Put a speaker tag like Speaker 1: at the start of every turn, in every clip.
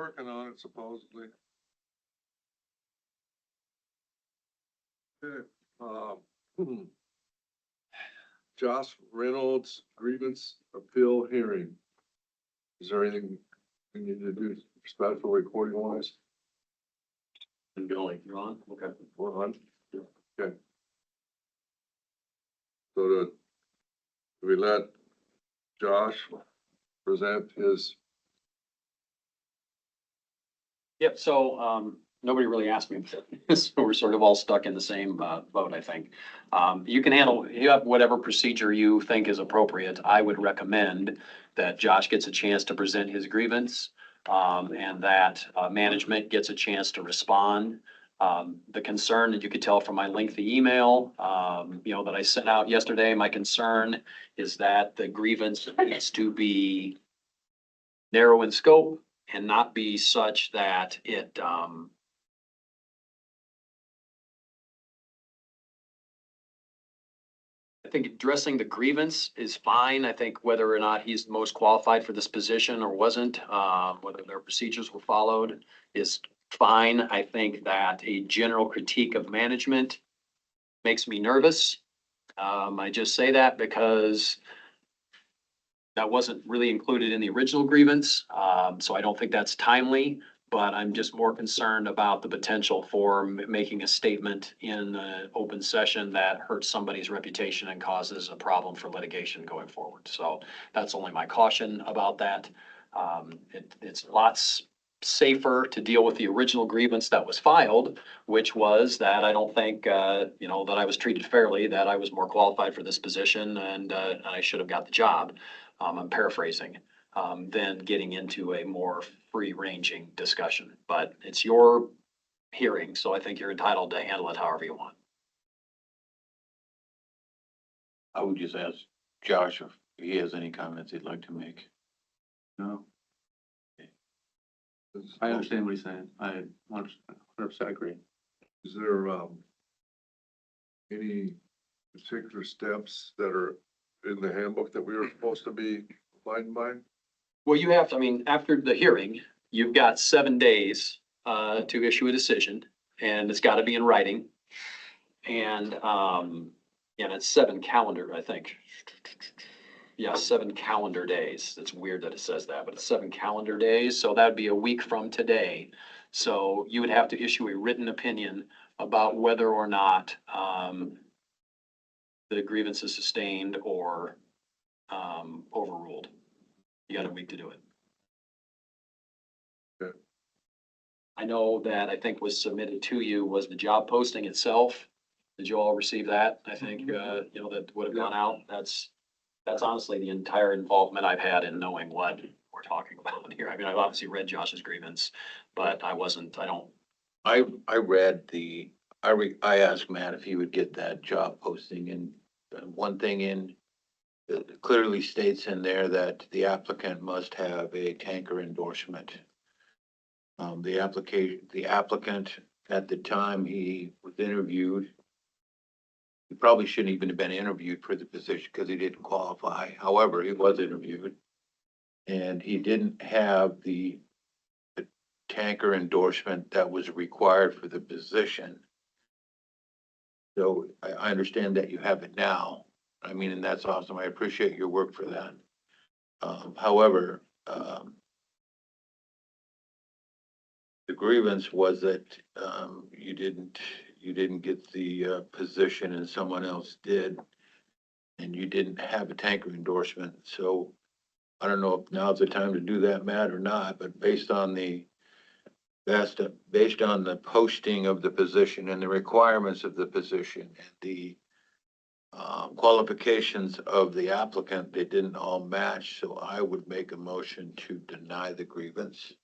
Speaker 1: working on it supposedly. Okay, Josh Reynolds grievance appeal hearing. Is there anything we need to do special recording wise?
Speaker 2: And going, you're on? Okay.
Speaker 1: We're on? Okay. So do we let Josh present his?
Speaker 2: Yep, so, nobody really asked me, so we're sort of all stuck in the same, boat, I think. You can handle, you have whatever procedure you think is appropriate. I would recommend that Josh gets a chance to present his grievance, and that, management gets a chance to respond. The concern that you could tell from my lengthy email, that I sent out yesterday, my concern is that the grievance needs to be narrow in scope and not be such that it, I think addressing the grievance is fine. I think whether or not he's the most qualified for this position or wasn't, whether their procedures were followed is fine. I think that a general critique of management makes me nervous. I just say that because that wasn't really included in the original grievance, so I don't think that's timely. But I'm just more concerned about the potential for making a statement in an open session that hurts somebody's reputation and causes a problem for litigation going forward. So that's only my caution about that. It's lots safer to deal with the original grievance that was filed, which was that I don't think, that I was treated fairly, that I was more qualified for this position and I should have got the job. I'm paraphrasing, than getting into a more free-ranging discussion. But it's your hearing, so I think you're entitled to handle it however you want.
Speaker 3: I would just ask Josh if he has any comments he'd like to make.
Speaker 4: No, I understand what he's saying. I 100% agree.
Speaker 1: Is there, any particular steps that are in the handbook that we were supposed to be abiding by?
Speaker 2: Well, you have to, after the hearing, you've got 7 days to issue a decision, and it's got to be in writing. And it's 7 calendar, I think. Yeah, 7 calendar days. It's weird that it says that, but it's 7 calendar days, so that'd be a week from today. So you would have to issue a written opinion about whether or not the grievance is sustained or overruled. You got a week to do it.
Speaker 1: Okay.
Speaker 2: I know that I think was submitted to you was the job posting itself. Did you all receive that? I think, that would have gone out. That's honestly the entire involvement I've had in knowing what we're talking about here. I've obviously read Josh's grievance, but I
Speaker 3: asked Matt if he would get that job posting, and one thing it clearly states in there that the applicant must have a tanker endorsement. The applicant at the time he was interviewed, he probably shouldn't even have been interviewed for the position because he didn't qualify. However, he was interviewed and he didn't have the tanker endorsement that was required for the position. So I understand that you have it now. And that's awesome. I appreciate your work for that. However, the grievance was that you didn't get the position and someone else did, and you didn't have a tanker endorsement. So I don't know if now's the time to do that, Matt, or not, but based on the posting of the position and the requirements of the position and the qualifications of the applicant, they didn't all match. So I would make a motion to deny the grievance.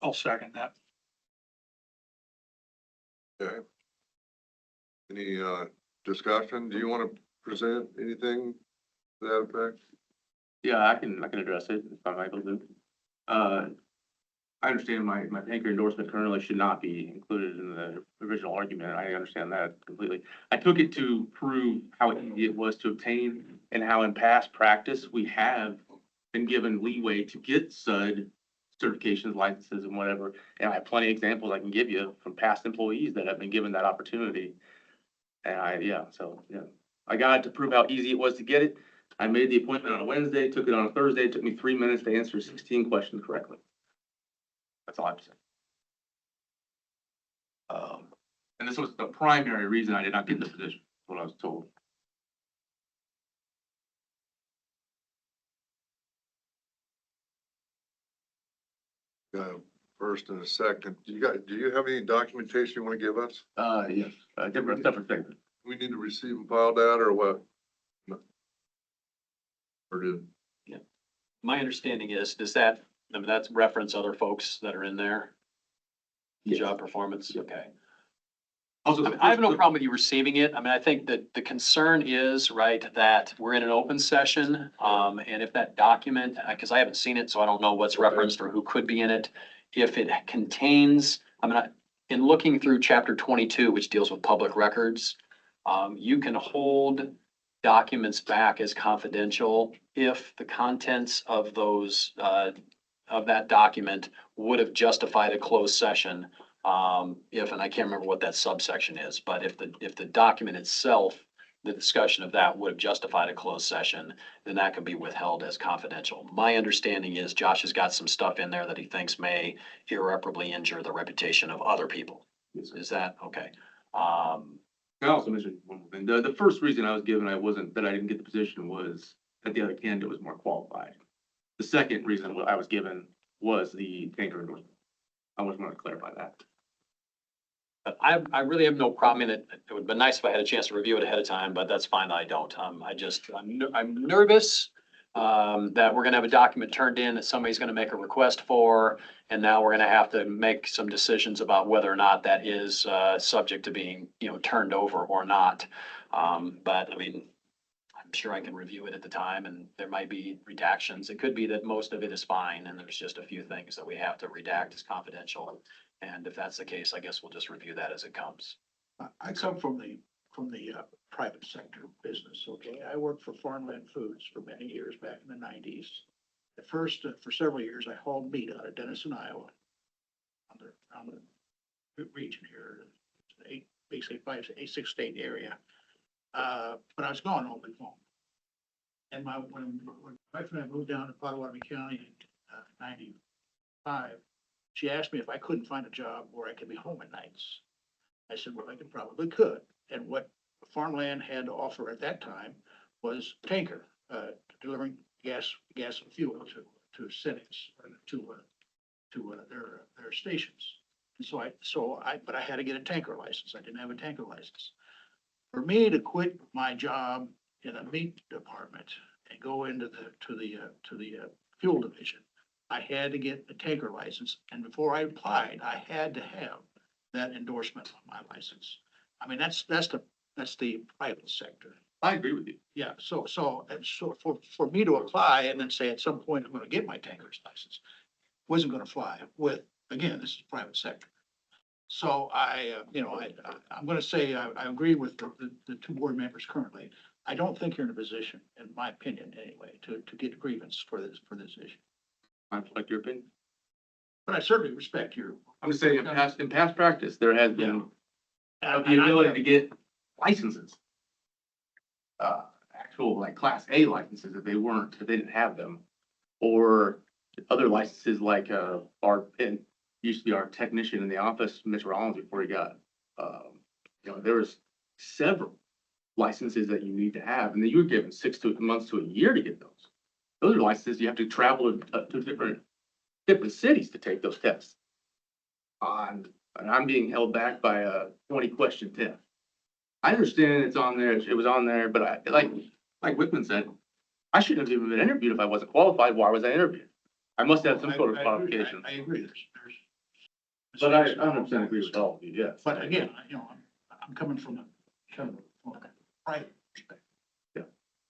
Speaker 5: I'll second that.
Speaker 1: Okay. Any, discussion? Do you want to present anything to that effect?
Speaker 4: Yeah, I can address it if I'm able to. I understand my tanker endorsement currently should not be included in the original argument. I understand that completely. I took it to prove how easy it was to obtain and how in past practice we have been given leeway to get SUD certifications, licenses and whatever. And I have plenty of examples I can give you from past employees that have been given that opportunity. And I got it to prove how easy it was to get it. I made the appointment on a Wednesday, took it on a Thursday, it took me 3 minutes to answer 16 questions correctly. That's all I'm saying. And this was the primary reason I did not get the position, what I was told.
Speaker 1: Got a first and a second. Do you have any documentation you want to give us?
Speaker 4: Yes, different thing.
Speaker 1: We need to receive and file that or what? Or do,
Speaker 2: My understanding is, I mean, that's reference other folks that are in there?
Speaker 4: Yes.
Speaker 2: Job performance, okay.
Speaker 4: Also,
Speaker 2: I have no problem with you receiving it. I mean, I think that the concern is, right, that we're in an open session. And if that document, because I haven't seen it, so I don't know what's
Speaker 1: Okay.
Speaker 2: referenced or who could be in it. If it contains, I mean, in looking through chapter 22, which deals with public records, you can hold documents back as confidential if the contents of those, of that document would have justified a closed session. And I can't remember what that subsection is, but if the document itself, the discussion of that would have justified a closed session, then that could be withheld as confidential. My understanding is Josh has got some stuff in there that he thinks may irreparably injure the reputation of other people. Is that, okay?
Speaker 4: I also mentioned one more thing. The first reason I was given that I didn't get the position was that the other candidate was more qualified. The second reason I was given was the tanker endorsement. I just wanted to clarify that.
Speaker 2: But I really have no problem in it. It would have been nice if I had a chance to review it ahead of time, but that's fine that I don't. I'm nervous that we're gonna have a document turned in that somebody's gonna make a request for, and now we're gonna have to make some decisions about whether or not that is subject to being, turned over or not. But I mean, I'm sure I can review it at the time, and there might be redactions. It could be that most of it is fine, and there's just a few things that we have to redact as confidential. And if that's the case, I guess we'll just review that as it comes.
Speaker 5: I come from the private sector business, okay? I worked for Farmland Foods for many years back in the nineties. At first, for several years, I hauled meat out of Denison, Iowa. On the region here, basically 6 state area. But I was gone all week long. And when my wife and I moved down to Potawatomi County in '95, she asked me if I couldn't find a job where I could be home at nights. I said, well, I probably could. And what farmland had to offer at that time was tanker, delivering gas and fuel to cities, to their stations. And but I had to get a tanker license. I didn't have a tanker license. For me to quit my job in a meat department and go into the fuel division, I had to get a tanker license, and before I applied, I had to have that endorsement on my license. I mean, that's the private sector.
Speaker 4: I agree with you.
Speaker 5: Yeah, so for me to apply and then say at some point I'm gonna get my tanker's license, wasn't gonna fly with, again, this is private sector. So I'm gonna say I agree with the two board members currently. I don't think you're in a position, in my opinion anyway, to get a grievance for this issue.
Speaker 4: I respect your opinion.
Speaker 5: But I certainly respect your.
Speaker 4: I'm just saying, in past practice, there has been
Speaker 5: And
Speaker 4: the ability to get licenses. Actual like Class A licenses if they didn't have them. Or other licenses like used to be our technician in the office, Mitch Rollins, before he got, there was several licenses that you need to have, and then you were given 6 months to a year to get those. Those are licenses you have to travel to different cities to take those tests. And I'm being held back by a 20-question test. I understand it's on there, it was on there, but like Whitman said, I shouldn't have even been interviewed if I wasn't qualified. Why was I interviewed? I must have some sort of qualification.
Speaker 5: I agree,
Speaker 4: But I 100% agree with all of you, yes.
Speaker 5: But again, I'm coming from a private perspective.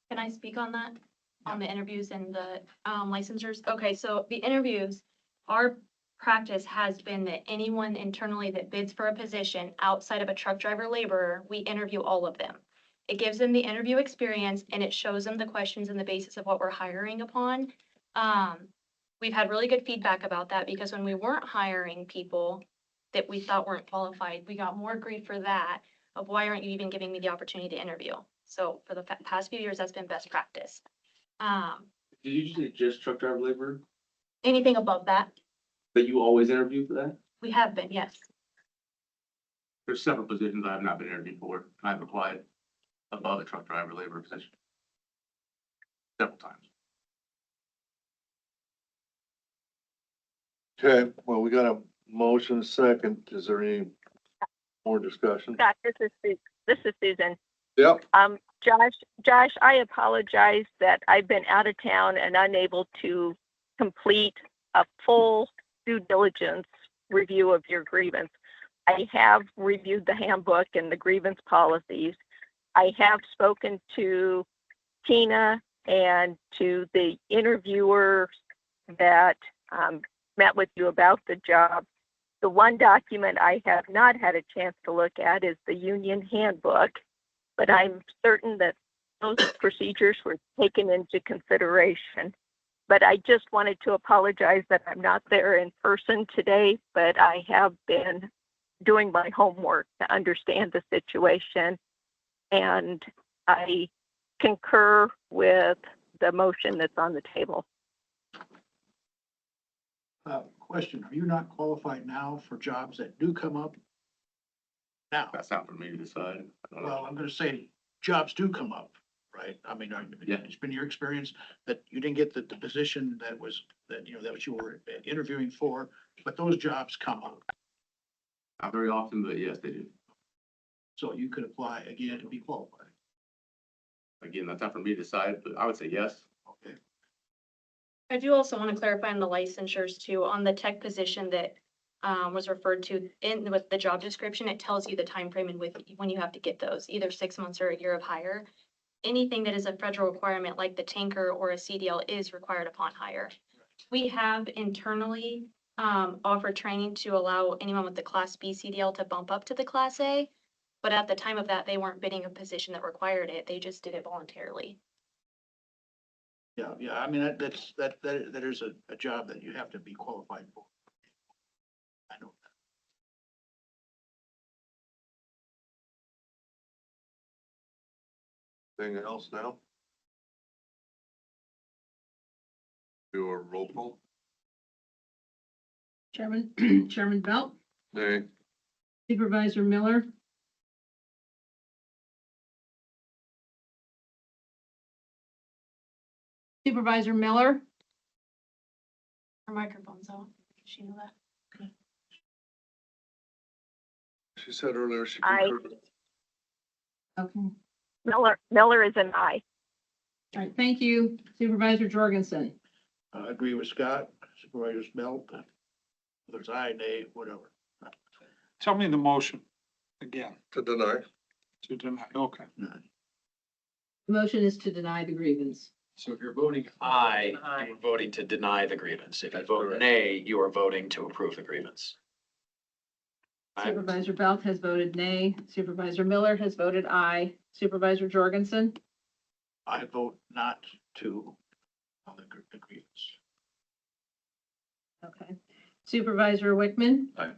Speaker 6: Can I speak on that? On the interviews and the licensures? Okay, so the interviews, our practice has been that anyone internally that bids for a position outside of a truck driver laborer, we interview all of them. It gives them the interview experience and it shows them the questions and the basis of what we're hiring upon. We've had really good feedback about that because when we weren't hiring people that we thought weren't qualified, we got more grief for that of why aren't you even giving me the opportunity to interview? So for the past few years, that's been best practice.
Speaker 4: Did you say just truck driver labor?
Speaker 6: Anything above that,
Speaker 4: That you always interview for that?
Speaker 6: we have been, yes.
Speaker 4: There's several positions I have not been interviewed for. I've applied above the truck driver labor position. Several times.
Speaker 1: Okay, well, we got a motion second. Is there any more discussion?
Speaker 7: Scott, this is Susan.
Speaker 1: Yep.
Speaker 7: Josh, I apologize that I've been out of town and unable to complete a full due diligence review of your grievance. I have reviewed the handbook and the grievance policies. I have spoken to Tina and to the interviewer that met with you about the job. The one document I have not had a chance to look at is the union handbook, but I'm certain that those procedures were taken into consideration. But I just wanted to apologize that I'm not there in person today, but I have been doing my homework to understand the situation. And I concur with the motion that's on the table.
Speaker 5: Question, are you not qualified now for jobs that do come up? Now,
Speaker 4: That's not for me to decide. I don't know.
Speaker 5: well, I'm gonna say, jobs do come up, right? I mean,
Speaker 4: Yeah.
Speaker 5: it's been your experience that you didn't get the position that you were interviewing for, but those jobs come up.
Speaker 4: Not very often, but yes, they do.
Speaker 5: So you could apply again to be qualified.
Speaker 4: Again, that's not for me to decide, but I would say yes.
Speaker 5: Okay.
Speaker 6: I do also want to clarify on the licensures too, on the tech position that was referred to in with the job description, it tells you the time frame and with when you have to get those, either 6 months or a year of hire. Anything that is a federal requirement like the tanker or a CDL is required upon hire. We have internally offered training to allow anyone with the Class B CDL to bump up to the Class A. But at the time of that, they weren't bidding a position that required it. They just did it voluntarily.
Speaker 5: Yeah, I mean, that is a job that you have to be qualified for. I know.
Speaker 1: Anything else now? Do a roll call?
Speaker 8: Chairman, Chairman Belt,
Speaker 1: Nay.
Speaker 8: Supervisor Miller, Supervisor Miller,
Speaker 6: Her microphone's off. Does she know that?
Speaker 1: She said earlier she
Speaker 7: Aye.
Speaker 1: concurred.
Speaker 8: okay,
Speaker 7: Miller is an aye.
Speaker 8: all right, thank you. Supervisor Jorgensen,
Speaker 5: I agree with Scott, Supervisor Belt, whether it's aye, nay, whatever.
Speaker 9: Tell me the motion again,
Speaker 1: To deny.
Speaker 9: to deny, okay.
Speaker 8: the motion is to deny the grievance.
Speaker 2: So if you're voting aye, you're voting to deny the grievance. If you vote nay, you are voting to approve the grievance. Right?
Speaker 8: Supervisor Belt has voted nay. Supervisor Miller has voted aye. Supervisor Jorgensen,
Speaker 5: I vote not to on the grievance.
Speaker 8: okay. Supervisor Wickman.
Speaker 3: Aye.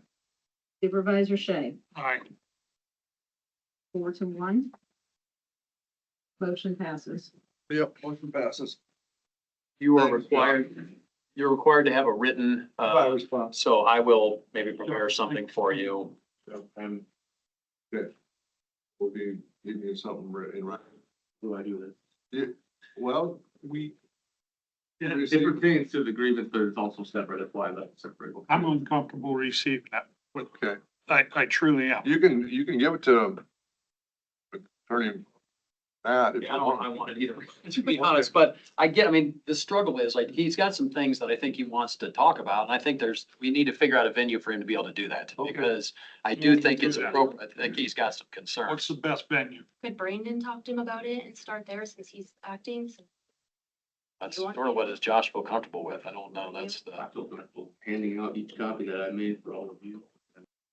Speaker 8: Supervisor Shea,
Speaker 9: Aye.
Speaker 8: 4-1. Motion passes.
Speaker 1: Yep, motion passes.
Speaker 2: You are
Speaker 1: Thanks,
Speaker 2: you're required to have a written,
Speaker 1: response.
Speaker 2: so I will maybe prepare something for you.
Speaker 1: And, good. We'll be giving you something in writing.
Speaker 4: Do I do this?
Speaker 1: Yeah, well, we.
Speaker 4: It pertains to the grievance, but it's also separate. That's why I left it separate.
Speaker 9: I'm uncomfortable receiving that.
Speaker 1: Okay,
Speaker 9: I truly am.
Speaker 1: you can give it to Attorney Matt. if
Speaker 2: Yeah,
Speaker 1: you
Speaker 2: I want it either, to be honest, but I mean, the struggle is like, he's got some things that I think he wants to talk about. And I think we need to figure out a venue for him to be able to do that.
Speaker 1: Okay.
Speaker 2: Because I
Speaker 9: Yeah,
Speaker 2: do
Speaker 9: we can
Speaker 2: think
Speaker 9: do
Speaker 2: it's
Speaker 9: that.
Speaker 2: appropriate. I think he's got some concerns.
Speaker 9: What's the best venue?
Speaker 6: Could Brandon talk to him about it and start there since he's acting?
Speaker 2: That's sort of what does Josh feel comfortable with. I don't know. That's
Speaker 4: I
Speaker 2: the,
Speaker 4: feel comfortable handing out each copy that I made for all of you.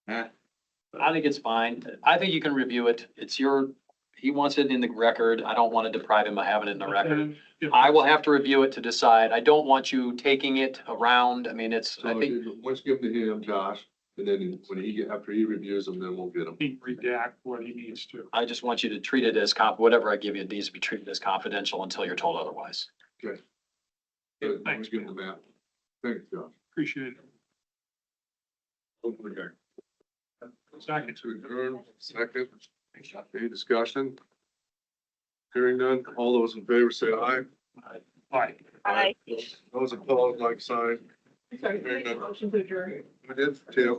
Speaker 2: I think it's fine. I think you can review it. It's your he wants it in the record. I don't want to deprive him of having it in the record. I will have to review it to decide. I don't want you taking it around. I mean, it's, I
Speaker 1: So
Speaker 2: think,
Speaker 1: once you give them to him, Josh, and then when after he reviews them, then we'll get them.
Speaker 9: He can redact what he needs to.
Speaker 2: I just want you to treat it as whatever I give you, it needs to be treated as confidential until you're told otherwise.
Speaker 1: Good.
Speaker 9: Thanks,
Speaker 1: Thanks, give them that. Thanks, Josh.
Speaker 9: Appreciate it.
Speaker 1: Okay.
Speaker 9: Second.
Speaker 1: To adjourn, second. Any discussion? Hearing none, all those in favor say aye.
Speaker 9: Bye.
Speaker 7: Aye.
Speaker 1: Those opposed, like sign.
Speaker 8: Sorry,
Speaker 1: Hearing none.
Speaker 8: motion to adjourn.
Speaker 1: We did, Tim.